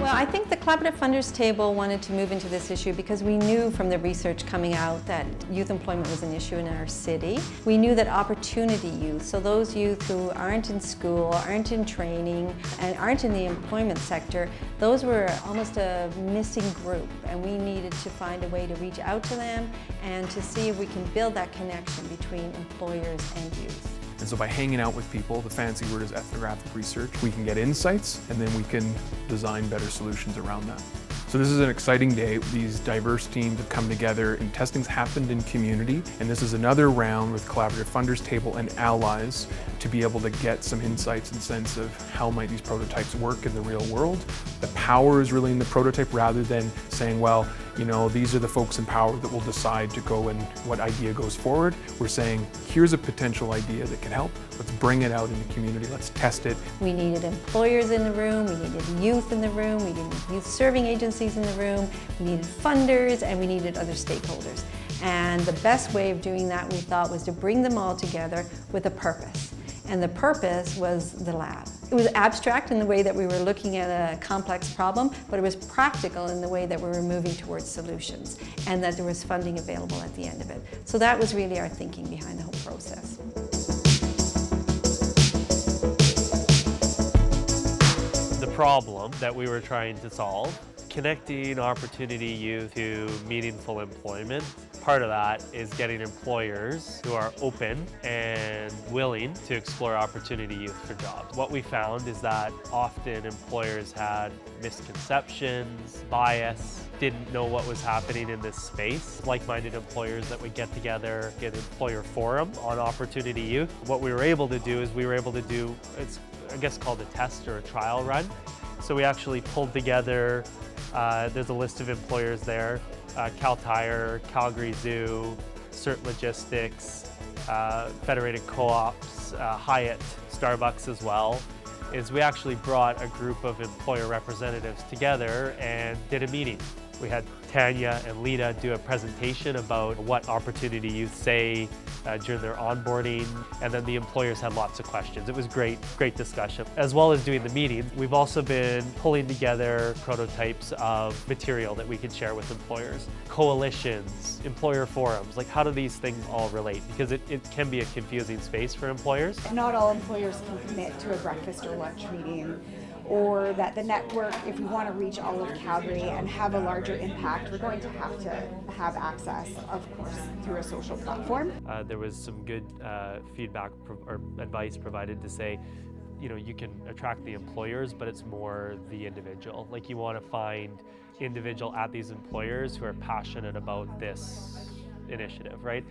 Well, I think the Collaborative Funders Table wanted to move into this issue because we knew from the research coming out that youth employment was an issue in our city. We knew that opportunity youth, so those youth who aren't in school, aren't in training, and aren't in the employment sector, those were almost a missing group, and we needed to find a way to reach out to them and to see if we can build that connection between employers and youth. And so by hanging out with people, the fancy word is ethnographic research, we can get insights and then we can design better solutions around that. So this is an exciting day. These diverse teams have come together and testing's happened in community. And this is another round with Collaborative Funders Table and allies to be able to get some insights and sense of how might these prototypes work in the real world. The power is really in the prototype rather than saying, well, you know, these are the folks in power that will decide to go and what idea goes forward. We're saying, here's a potential idea that can help. Let's bring it out in the community. Let's test it. We needed employers in the room, we needed youth in the room, we needed youth serving agencies in the room, we needed funders, and we needed other stakeholders. And the best way of doing that, we thought, was to bring them all together with a purpose. And the purpose was the lab. It was abstract in the way that we were looking at a complex problem, but it was practical in the way that we were moving towards solutions and that there was funding available at the end of it. So that was really our thinking behind the whole process. The problem that we were trying to solve, connecting opportunity youth to meaningful employment. Part of that is getting employers who are open and willing to explore opportunity youth for jobs. What we found is that often employers had misconceptions, bias, didn't know what was happening in this space. Like-minded employers that would get together, get an employer forum on opportunity youth. What we were able to do is we were able to do, it's I guess called a test or a trial run. So we actually pulled together, there's a list of employers there, Cal Tire, Calgary Zoo, CERT Logistics, Federated Co-ops, Hyatt, Starbucks as well, is we actually brought a group of employer representatives together and did a meeting. We had Tanya and Lita do a presentation about what opportunity youth say during their onboarding, and then the employers had lots of questions. It was great discussion. As well as doing the meetings, we've also been pulling together prototypes of material that we can share with employers. Coalitions, employer forums, like how do these things all relate? Because it can be a confusing space for employers. Not all employers can commit to a breakfast or lunch meeting, or that the network, if we want to reach all of Calgary and have a larger impact, we're going to have access, of course, through a social platform. There was some good feedback or advice provided to say, you know, you can attract the employers, but it's more the individual. Like you want to find individual at these employers who are passionate about this initiative, right?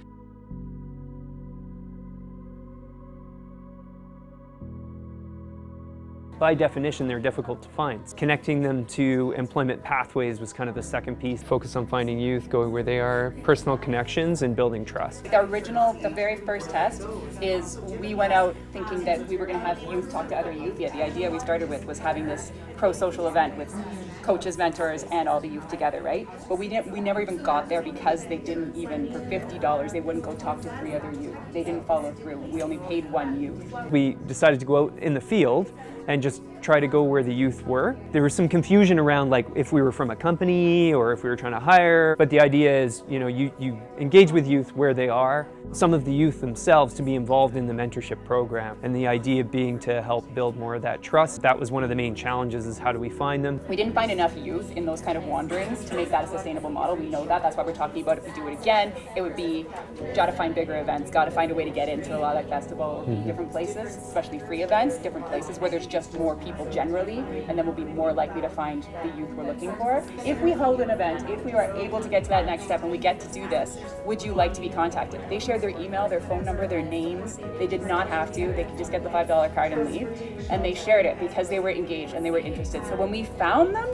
By definition, they're difficult to find. Connecting them to employment pathways was kind of the second piece. Focus on finding youth, going where they are, personal connections, and building trust. The very first test is we went out thinking that we were going to have youth talk to other youth. Yeah, the idea we started with was having this pro-social event with coaches, mentors, and all the youth together, right? But we never even got there because they didn't even, for $50, they wouldn't go talk to 3 other youth. They didn't follow through. We only paid 1 youth. We decided to go out in the field and just try to go where the youth were. There was some confusion around like if we were from a company or if we were trying to hire, but the idea is, you know, you engage with youth where they are. Some of the youth themselves to be involved in the mentorship program, and the idea being to help build more of that trust. That was one of the main challenges, is how do we find them? We didn't find enough youth in those kind of wanderings to make that a sustainable model. We know that. That's why we're talking about if we do it again, it would be got to find bigger events, got to find a way to get into a lot of festival, different places, especially free events, different places where there's just more people generally, and then we'll be more likely to find the youth we're looking for. If we hold an event, if we are able to get to that next step and we get to do this, would you like to be contacted? They shared their email, their phone number, their names. They did not have to. They could just get the $5 card and leave. And they shared it because they were engaged and they were interested. So when we found them,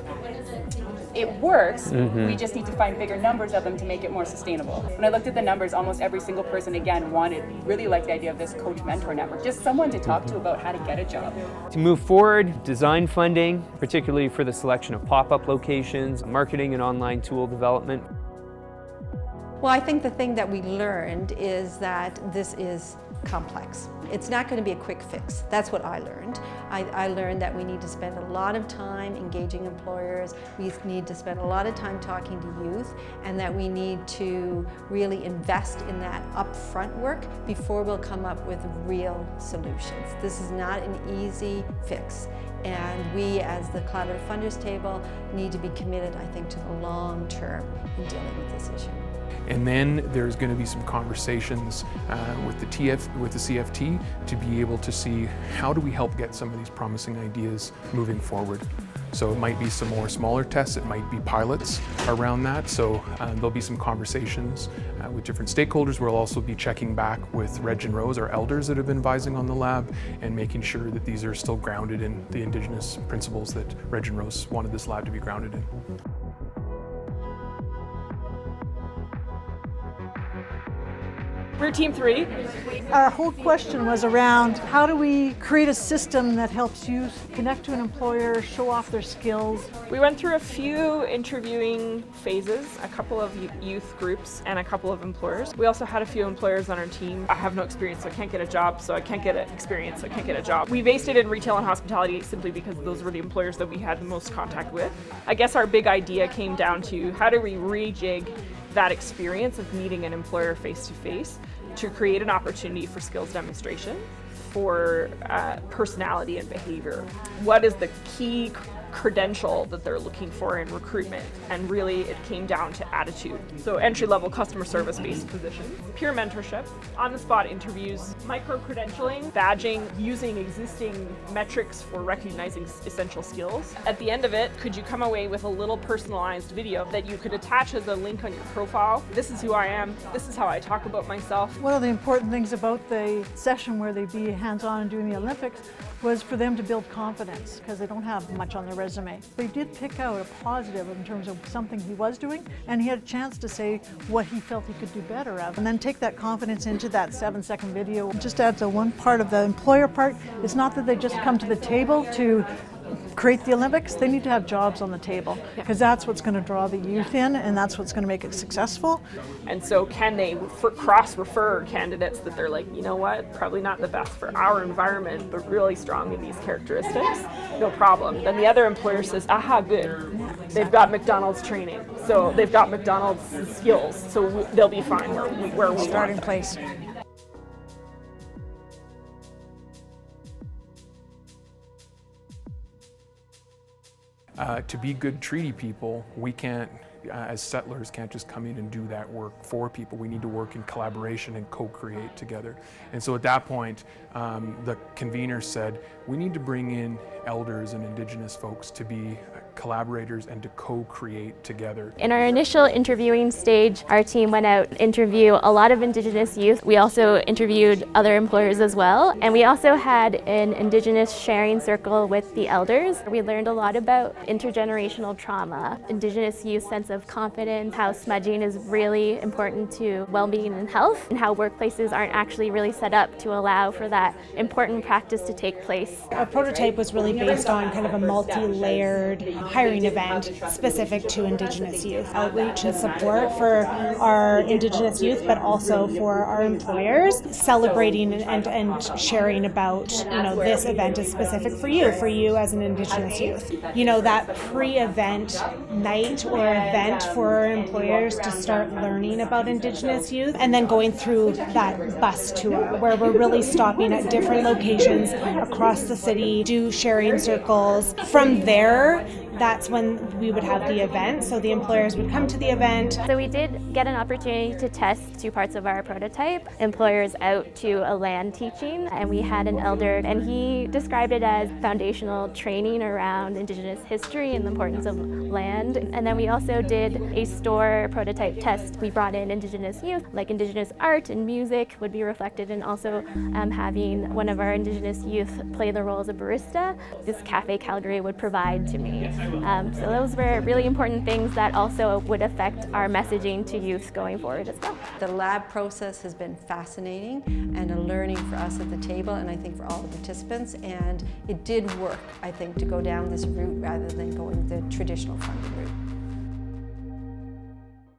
it works. We just need to find bigger numbers of them to make it more sustainable. When I looked at the numbers, almost every single person again really liked the idea of this coach mentor network, just someone to talk to about how to get a job. To move forward, design funding, particularly for the selection of pop-up locations, marketing and online tool development. Well, I think the thing that we learned is that this is complex. It's not going to be a quick fix. That's what I learned. I learned that we need to spend a lot of time engaging employers, we need to spend a lot of time talking to youth, and that we need to really invest in that upfront work before we'll come up with real solutions. This is not an easy fix, and we as the Collaborative Funders Table need to be committed, I think, to the long term in dealing with this issue. And then there's going to be some conversations with the CFT to be able to see how do we help get some of these promising ideas moving forward. So it might be some more smaller tests, it might be pilots around that. So there'll be some conversations with different stakeholders. We'll also be checking back with Reg and Rose, our elders that have been advising on the lab, and making sure that these are still grounded in the Indigenous principles that Reg and Rose wanted this lab to be grounded in. We're Team 3. Our whole question was around how do we create a system that helps youth connect to an employer, show off their skills. We went through a few interviewing phases, a couple of youth groups and a couple of employers. We also had a few employers on our team. I have no experience, so I can't get a job, so I can't get experience, so I can't get a job. We based it in retail and hospitality simply because those were the employers that we had the most contact with. I guess our big idea came down to how do we rejig that experience of meeting an employer face-to-face to create an opportunity for skills demonstration, for personality and behavior. What is the key credential that they're looking for in recruitment? And really it came down to attitude. So entry-level customer service-based positions, peer mentorship, on-the-spot interviews, micro-credentialing, badging, using existing metrics for recognizing essential skills. At the end of it, could you come away with a little personalized video that you could attach as a link on your profile? This is who I am, this is how I talk about myself. One of the important things about the session where they'd be hands-on and doing the Olympics was for them to build confidence, because they don't have much on their resume. They did pick out a positive in terms of something he was doing, and he had a chance to say what he felt he could do better of, and then take that confidence into that 7-second video. Just to add to one part of the employer part, it's not that they just come to the table to create the Olympics, they need to have jobs on the table, because that's what's going to draw the youth in, and that's what's going to make it successful. And so can they cross-refer candidates that they're like, you know what, probably not the best for our environment, but really strong in these characteristics? No problem. Then the other employer says, aha, good. They've got McDonald's training, so they've got McDonald's skills, so they'll be fine where we Starting want. place. To be good treaty people, we can't, as settlers, can't just come in and do that work for people. We need to work in collaboration and co-create together. And so at that point, the convener said, we need to bring in elders and Indigenous folks to be collaborators and to co-create together. In our initial interviewing stage, our team went out and interviewed a lot of Indigenous youth. We also interviewed other employers as well, and we also had an Indigenous sharing circle with the elders. We learned a lot about intergenerational trauma, Indigenous youth sense of confidence, how smudging is really important to well-being and health, and how workplaces aren't actually really set up to allow for that important practice to take place. Our prototype was really based on kind of a multi-layered hiring event specific to Indigenous youth. Outreach and support for our Indigenous youth, but also for our employers, celebrating and sharing about, this event is specific for you as an Indigenous youth. That pre-event night or event for our employers to start learning about Indigenous youth, and then going through that bus tour where we're really stopping at different locations across the city, do sharing circles. From there, that's when we would have the event, so the employers would come to the event. So we did get an opportunity to test 2 parts of our prototype. Employers out to a land teaching, and we had an elder, and he described it as foundational training around Indigenous history and the importance of land. And then we also did a store prototype test. We brought in Indigenous youth, like Indigenous art and music would be reflected, and also having one of our Indigenous youth play the role as a barista. This Cafe Calgary would provide to me. So those were really important things that also would affect our messaging to youth going forward as well. The lab process has been fascinating and a learning for us at the table, and I think for all the participants, and it did work, I think, to go down this route rather than going the traditional funding route.